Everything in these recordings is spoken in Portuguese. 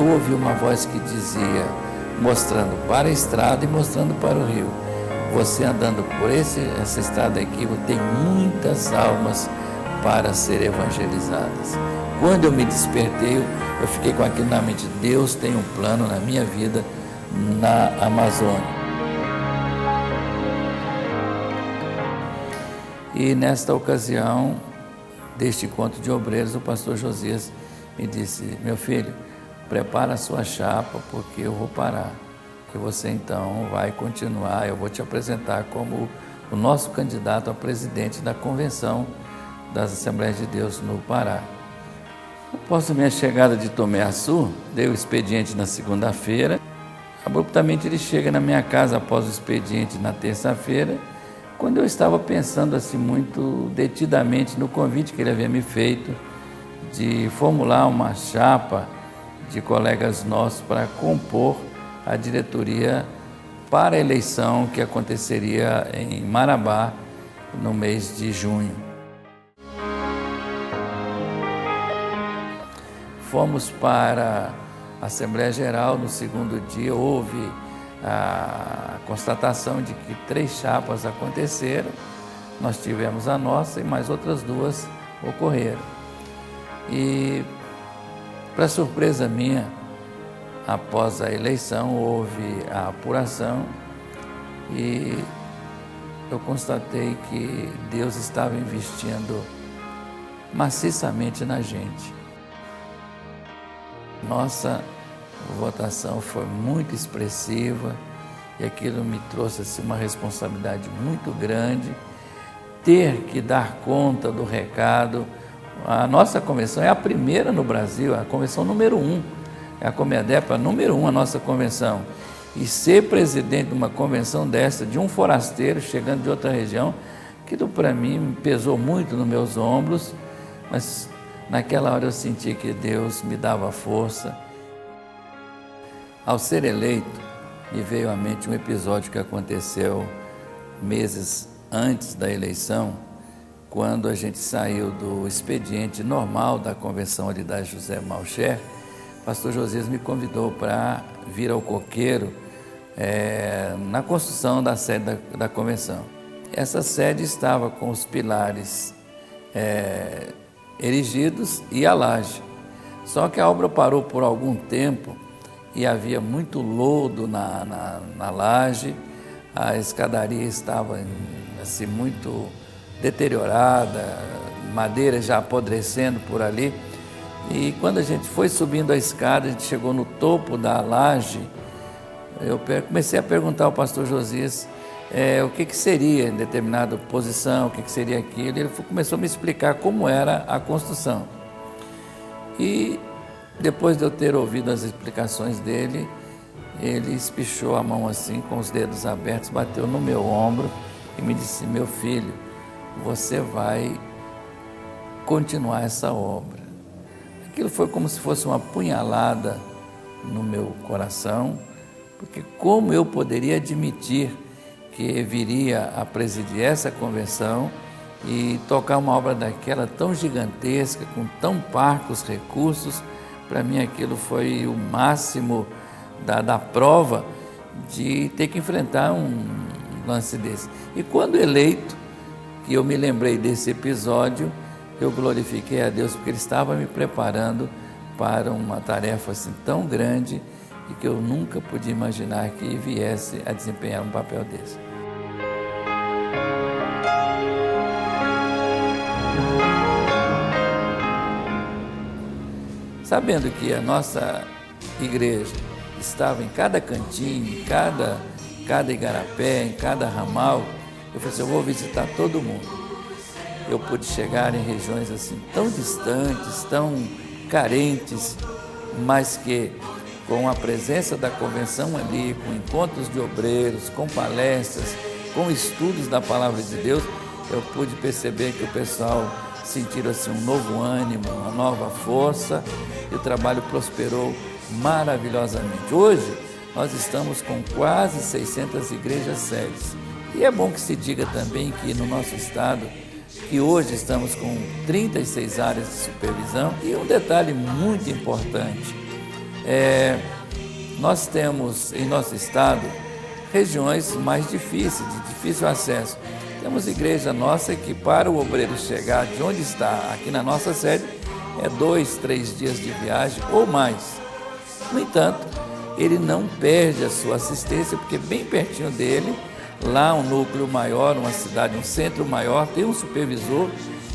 ouvi uma voz que dizia, mostrando para a estrada e mostrando para o rio: você andando por essa estrada aqui, tem muitas almas para serem evangelizadas. Quando eu me despertei, eu fiquei com aquilo na mente: Deus tem um plano na minha vida na Amazônia. E nesta ocasião, deste encontro de obreiros, o pastor Josias me disse: meu filho, prepara a sua chapa, porque eu vou parar. E você então vai continuar, eu vou te apresentar como o nosso candidato a presidente da convenção das Assembleias de Deus no Pará. Após a minha chegada de Tomé-Açu, dei o expediente na segunda-feira. Abruptamente ele chega na minha casa após o expediente na terça-feira, quando eu estava pensando assim muito detidamente no convite que ele havia me feito de formular uma chapa de colegas nossos para compor a diretoria para a eleição que aconteceria em Marabá no mês de junho. Fomos para a Assembleia Geral. No segundo dia houve a constatação de que 3 chapas aconteceram. Nós tivemos a nossa e mais outras 2 ocorreram. E, para surpresa minha, após a eleição houve a apuração e eu constatei que Deus estava investindo maciçamente na gente. Nossa votação foi muito expressiva e aquilo me trouxe assim, uma responsabilidade muito grande, ter que dar conta do recado. A nossa convenção é a primeira no Brasil, a convenção número 1, é a Comedepa número 1, a nossa convenção. E ser presidente de uma convenção dessa, de um forasteiro chegando de outra região, aquilo para mim pesou muito nos meus ombros, mas naquela hora eu senti que Deus me dava força. Ao ser eleito, me veio à mente um episódio que aconteceu meses antes da eleição, quando a gente saiu do expediente normal da convenção ali da José Malcher. O pastor Josias me convidou para vir ao Coqueiro na construção da sede da convenção. Essa sede estava com os pilares erigidos e a laje. Só que a obra parou por algum tempo e havia muito lodo na laje, a escadaria estava assim, muito deteriorada, madeira já apodrecendo por ali. E quando a gente foi subindo a escada, a gente chegou no topo da laje, eu comecei a perguntar ao pastor Josias o que seria em determinada posição, o que seria aquilo. Ele começou a me explicar como era a construção. E depois de eu ter ouvido as explicações dele, ele espichou a mão assim, com os dedos abertos, bateu no meu ombro e me disse: meu filho, você vai continuar essa obra. Aquilo foi como se fosse uma punhalada no meu coração, porque como eu poderia admitir que viria a presidir essa convenção e tocar uma obra daquela tão gigantesca, com tão parcos recursos? Para mim aquilo foi o máximo da prova de ter que enfrentar um lance desse. E quando eleito, que eu me lembrei desse episódio, eu glorifiquei a Deus, porque Ele estava me preparando para uma tarefa assim tão grande e que eu nunca podia imaginar que viesse a desempenhar um papel desse. Sabendo que a nossa igreja estava em cada cantinho, em cada igarapé, em cada ramal, eu falei assim: eu vou visitar todo mundo. Eu pude chegar em regiões assim tão distantes, tão carentes, mas que com a presença da convenção ali, com encontros de obreiros, com palestras, com estudos da Palavra de Deus, eu pude perceber que o pessoal sentiu assim um novo ânimo, uma nova força, e o trabalho prosperou maravilhosamente. Hoje nós estamos com quase 600 igrejas sedes. E é bom que se diga também que no nosso estado, que hoje estamos com 36 áreas de supervisão. E um detalhe muito importante, Nós temos em nosso estado regiões mais difíceis, de difícil acesso. Temos igreja nossa que para o obreiro chegar de onde está, aqui na nossa sede, é 2, 3 dias de viagem ou mais. No entanto, ele não perde a sua assistência, porque bem pertinho dele, lá um núcleo maior, uma cidade, um centro maior, tem um supervisor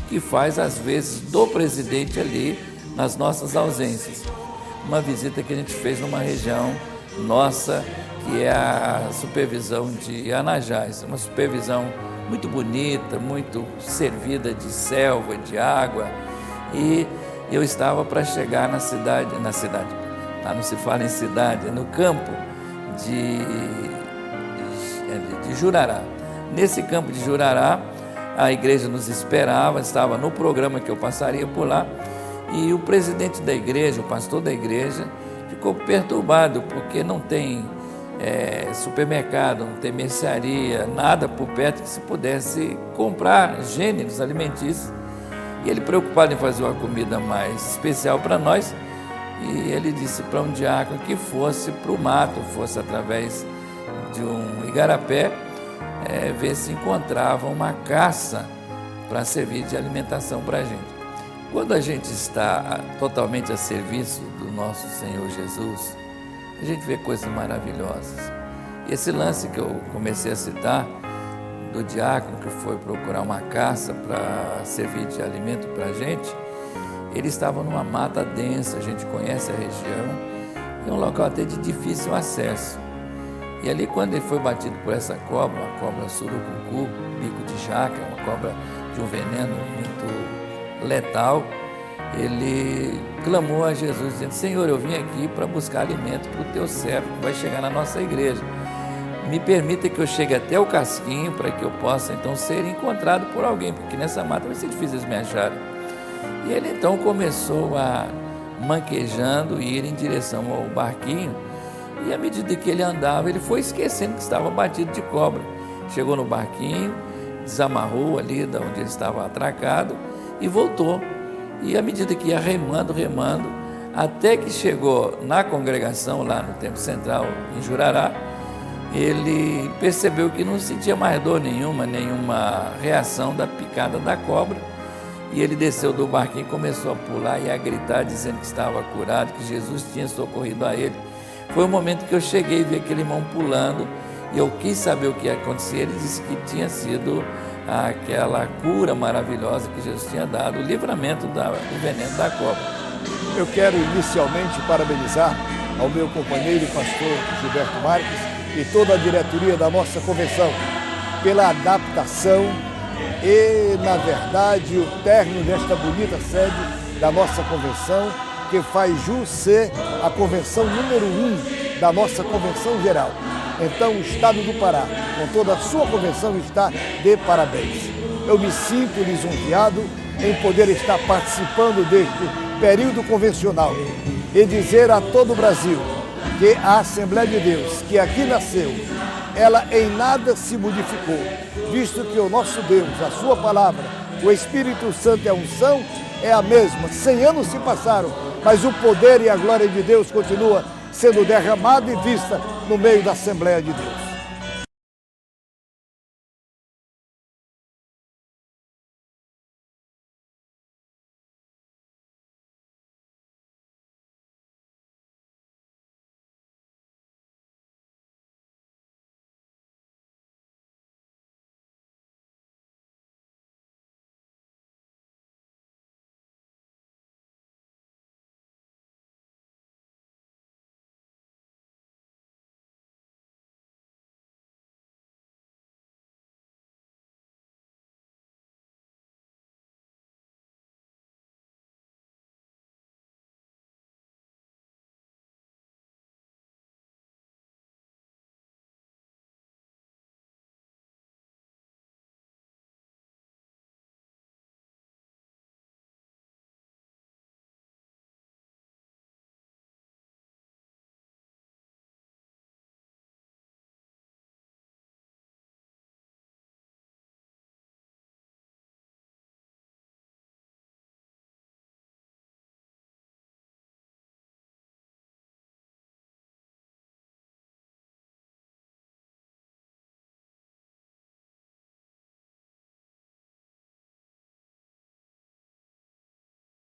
que faz às vezes do presidente ali nas nossas ausências. Uma visita que a gente fez numa região nossa, que é a supervisão de Anajás, uma supervisão muito bonita, muito servida de selva, de água, e eu estava para chegar na cidade, lá não se fala em cidade, é no campo de Jurará. Nesse campo de Jurará, a igreja nos esperava, estava no programa que eu passaria por lá, e o presidente da igreja, o pastor da igreja, ficou perturbado, porque não tem supermercado, não tem mercearia, nada por perto que se pudesse comprar gêneros alimentícios. E ele, preocupado em fazer uma comida mais especial para nós, e ele disse para um diácono que fosse para o mato, fosse através de um igarapé, ver se encontrava uma caça para servir de alimentação para a gente. Quando a gente está totalmente a serviço do nosso Senhor Jesus, a gente vê coisas maravilhosas. E esse lance que eu comecei a citar, do diácono que foi procurar uma caça para servir de alimento para a gente, ele estava numa mata densa, a gente conhece a região, é um local até de difícil acesso. E ali, quando ele foi batido por essa cobra, uma cobra surucucu, bico de jaca, uma cobra de um veneno muito letal, ele clamou a Jesus, dizendo: Senhor, eu vim aqui para buscar alimento para o teu servo que vai chegar na nossa igreja. Me permita que eu chegue até o casquinho para que eu possa então ser encontrado por alguém, porque nessa mata vai ser difícil eles me acharem. E ele então começou a, manquejando, ir em direção ao barquinho, e à medida que ele andava, ele foi esquecendo que estava batido de cobra. Chegou no barquinho, desamarrou ali de onde ele estava atracado e voltou. E à medida que ia remando, até que chegou na congregação, lá no Templo Central, em Jurará, ele percebeu que não sentia mais dor nenhuma reação da picada da cobra. E ele desceu do barquinho e começou a pular e a gritar, dizendo que estava curado, que Jesus tinha socorrido a ele. Foi o momento que eu cheguei e vi aquele irmão pulando, e eu quis saber o que ia acontecer. Ele disse que tinha sido aquela cura maravilhosa que Jesus tinha dado, o livramento do veneno da cobra. Eu quero inicialmente parabenizar ao meu companheiro pastor Gilberto Marques e toda a diretoria da nossa convenção pela adaptação e, na verdade, o término desta bonita sede da nossa convenção, que faz jus ser a convenção número 1 da nossa convenção geral. Então, o Estado do Pará, com toda a sua convenção, está de parabéns. Eu me sinto lisonjeado em poder estar participando deste período convencional e dizer a todo o Brasil que a Assembleia de Deus, que aqui nasceu, ela em nada se modificou, visto que o nosso Deus, a sua palavra, o Espírito Santo e a unção é a mesma. 100 anos se passaram, mas o poder e a glória de Deus continua sendo derramado e vista no meio da Assembleia de Deus.